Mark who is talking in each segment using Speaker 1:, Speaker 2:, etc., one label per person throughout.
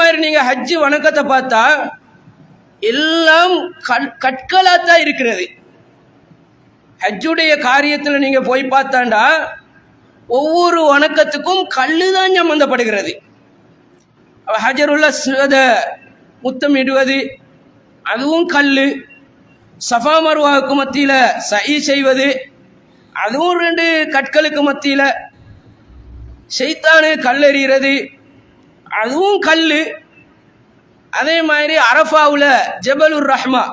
Speaker 1: மாதிரி நீங்க ஹஜ்ஜு வணக்கத்தை பார்த்தா எல்லாம் கற்களாத்தான் இருக்கிறது. ஹஜ்ஜுடைய காரியத்தில் நீங்க போய் பார்த்தாண்டா ஒவ்வொரு வணக்கத்துக்கும் கல்லு தான் சம்பந்தப்படுகிறது. ஹஜருல் அஸ்வத முத்தமிடுவது அதுவும் கல்லு, சஃபா மர்வாவுக்கு மத்தியில சயி செய்வது அதுவும் 2 கற்களுக்கு மத்தியில, ஷைத்தானு கல்லெறிகிறது அதுவும் கல்லு. அதே மாதிரி அரஃபாவுல ஜபலுர் ரஹ்மா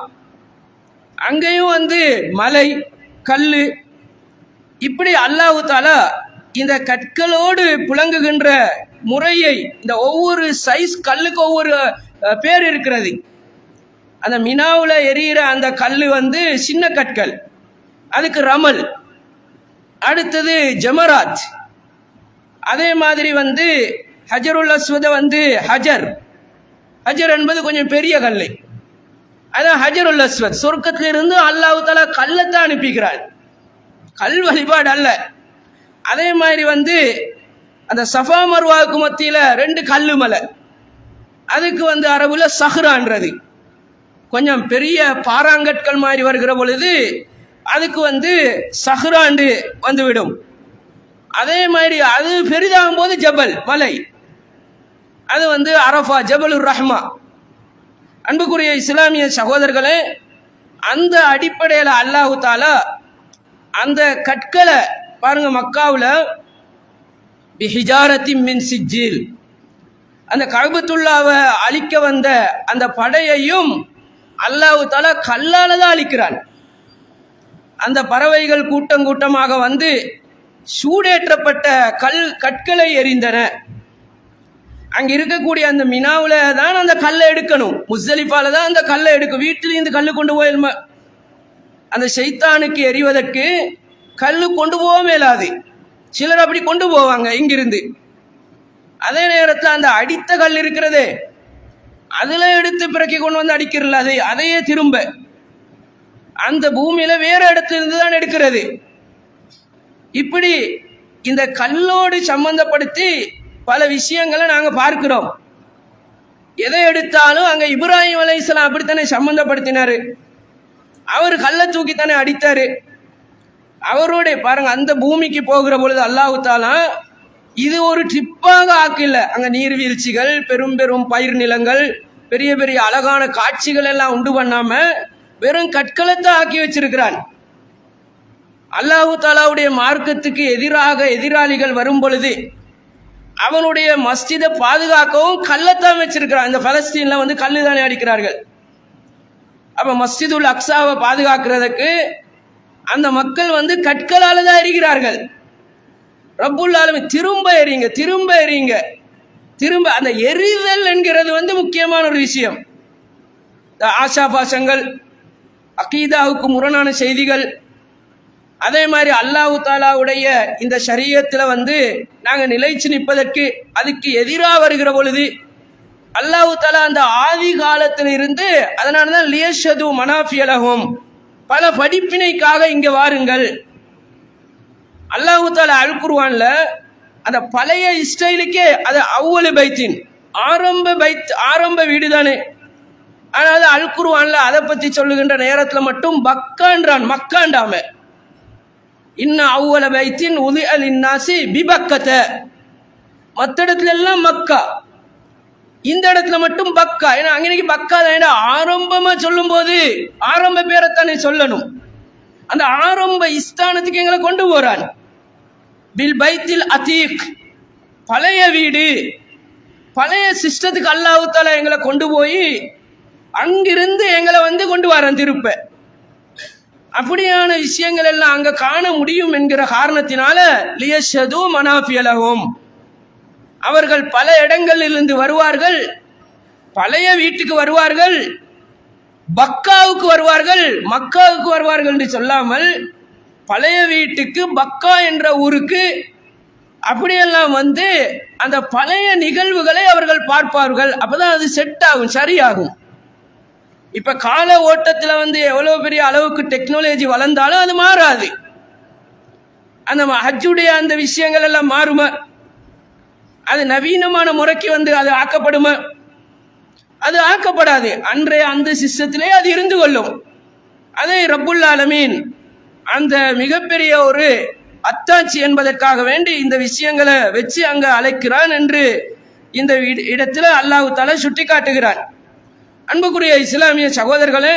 Speaker 1: அங்கேயும் மலை கல்லு. இப்படி அல்லாஹ் தஆலா இந்த கற்களோடு புழங்குகின்ற முறையை, இந்த ஒவ்வொரு சைஸ் கல்லுக்கு ஒவ்வொரு பேர் இருக்கிறது. அந்த மினாவுல எரியிற அந்த கல்லு சின்ன கற்கள், அதுக்கு ரமல். அடுத்தது ஜமராத். அதே மாதிரி ஹஜருல் அஸ்வத ஹஜர். ஹஜர் என்பது கொஞ்சம் பெரிய கல்லை, அதான் ஹஜருல் அஸ்வத். சொர்க்கத்திலிருந்து அல்லாஹ் தஆலா கல்லைத்தான் அனுப்பிக்கிறான், கல் வழிபாடு அல்ல. அதே மாதிரி அந்த சஃபா மர்வாவுக்கு மத்தியில 2 கல்லு மலை, அதுக்கு அரபுல சஹ்ரான்றது. கொஞ்சம் பெரிய பாறாங்கற்கள் மாதிரி வருகிற பொழுது அதுக்கு சஹ்ராண்டு வந்துவிடும். அதே மாதிரி அது பெரிதாகும் போது ஜபல் மலை, அது அரஃபா ஜபலுர் ரஹ்மா. அன்புக்குரிய இஸ்லாமிய சகோதரர்களே, அந்த அடிப்படையில் அல்லாஹ் தஆலா அந்த கற்களை பாருங்க, மக்காவுல பிஹிஜாரத்தின் மின் சிஜ்ஜில், அந்த கஅபத்துல்லாவை அழிக்க வந்த அந்த படையையும் அல்லாஹ் தஆலா கல்லால தான் அழிக்கிறான். அந்த பறவைகள் கூட்டம் கூட்டமாக சூடேற்றப்பட்ட கற்களை எறிந்தன. அங்க இருக்கக்கூடிய அந்த மினாவுல தான் அந்த கல்லை எடுக்கணும், முஸ்தலிஃபால தான் அந்த கல்லை எடுக்கும். வீட்டிலிருந்து கல்லு கொண்டு போய் அந்த ஷைத்தானுக்கு எறிவதற்கு கல்லு கொண்டு போக மேலாது. சிலர் அப்படி கொண்டு போவாங்க இங்கிருந்து. அதே நேரத்தில் அந்த அடித்த கல் இருக்கிறதே, அதுல எடுத்து பிறக்கி கொண்டு அடிக்கிறல, அதையே திரும்ப அந்த பூமியில வேற இடத்துல இருந்து தான் எடுக்கிறது. இப்படி இந்த கல்லோடு சம்பந்தப்படுத்தி பல விஷயங்களை நாங்க பார்க்கிறோம். எதை எடுத்தாலும் அங்க இப்ராஹிம் அலைஹிஸ்ஸலாம் அப்படித்தானே சம்பந்தப்படுத்தினாரு. அவர் கல்லை தூக்கித்தானே அடித்தாரு. அவருடைய பாருங்க, அந்த பூமிக்கு போகிற பொழுது அல்லாஹ் தஆலா இது ஒரு ட்ரிப்பாக ஆக்கல. அங்க நீர்வீழ்ச்சிகள், பெரும் பெரும் பயிர் நிலங்கள், பெரிய பெரிய அழகான காட்சிகள் எல்லாம் உண்டு பண்ணாம வெறும் கற்களத்தான் ஆக்கி வச்சிருக்கிறான். அல்லாஹ் தஆலாவுடைய மார்க்கத்துக்கு எதிராக எதிராளிகள் வரும் பொழுது அவனுடைய மஸ்ஜிதை பாதுகாக்கவும் கல்லத்தான் வச்சிருக்கிறான். இந்த பலஸ்தீன்ல கல்லு தானே அடிக்கிறார்கள். அப்ப மஸ்ஜிதுல் அக்ஸாவை பாதுகாக்கிறதுக்கு அந்த மக்கள் கற்களால தான் எறிகிறார்கள். ரப்புல் ஆலமீன் திரும்ப எறிங்க, திரும்ப எறிங்க, திரும்ப. அந்த எரிதல் என்கிறது முக்கியமான ஒரு விஷயம். ஆஷா பாசங்கள், அகீதாவுக்கு முரணான செய்திகள், அதே மாதிரி அல்லாஹ் தஆலாவுடைய இந்த ஷரியத்தில் நாங்கள் நிலைச்சு நிற்பதற்கு அதுக்கு எதிராக வருகிற பொழுது அல்லாஹ் தஆலா அந்த ஆதி காலத்தில் இருந்து, அதனால தான் லியஷது மனாஃபியலஹும், பல படிப்பினைக்காக இங்க வாருங்கள். அல்லாஹ் தஆலா அல் குர்ஆன்ல அந்த பழைய இஸ்ரேலுக்கே அது அவ்வளு பைத்தின் ஆரம்ப வீடு தானே. ஆனால் அல் குர்ஆன்ல அதை பத்தி சொல்லுகின்ற நேரத்தில் மட்டும் பக்கான்றான், மக்காண்டாம. இன்ன அவ்வள பைத்தின் உதிஅ லின்னாசி பிபக்கத. மற்ற இடத்துல எல்லாம் மக்கா, இந்த இடத்துல மட்டும் பக்கா. ஏன்னா அங்கனைக்கு பக்கா தான் ஆரம்பமா சொல்லும் போது ஆரம்ப பேரைத்தானே சொல்லணும். அந்த ஆரம்ப இஸ்தானத்துக்கு எங்களை கொண்டு போறான். பில் பைத்தில் அதீக், பழைய வீடு, பழைய சிஸ்டத்துக்கு அல்லாஹ் தஆலா எங்களை கொண்டு போய் அங்கிருந்து எங்களை கொண்டு வரான் திருப்ப. அப்படியான விஷயங்கள் எல்லாம் அங்க காண முடியும் என்கிற காரணத்தினால லியஷது மனாஃபியலஹும், அவர்கள் பல இடங்களிலிருந்து வருவார்கள், பழைய வீட்டுக்கு வருவார்கள், பக்காவுக்கு வருவார்கள், மக்காவுக்கு வருவார்கள் என்று சொல்லாமல் பழைய வீட்டுக்கு பக்கா என்ற ஊருக்கு அப்படியெல்லாம் அந்த பழைய நிகழ்வுகளை அவர்கள் பார்ப்பார்கள். அப்பதான் அது செட் ஆகும், சரியாகும். இப்ப கால ஓட்டத்தில் எவ்வளவு பெரிய அளவுக்கு டெக்னாலஜி வளர்ந்தாலும் அது மாறாது. அந்த ஹஜ்ஜுடைய அந்த விஷயங்கள் எல்லாம் மாறுமா, அது நவீனமான முறைக்கு அது ஆக்கப்படுமா. அது ஆக்கப்படாது. அன்றைய அந்த சிஸ்டத்திலே அது இருந்து கொள்ளும். அதை ரப்புல் ஆலமீன் அந்த மிகப்பெரிய ஒரு அத்தாட்சி என்பதற்காக வேண்டி இந்த விஷயங்களை வச்சு அங்க அழைக்கிறான் என்று இந்த இடத்துல அல்லாஹ் தஆலா சுட்டி காட்டுகிறான். அன்புக்குரிய இஸ்லாமிய சகோதரர்களே,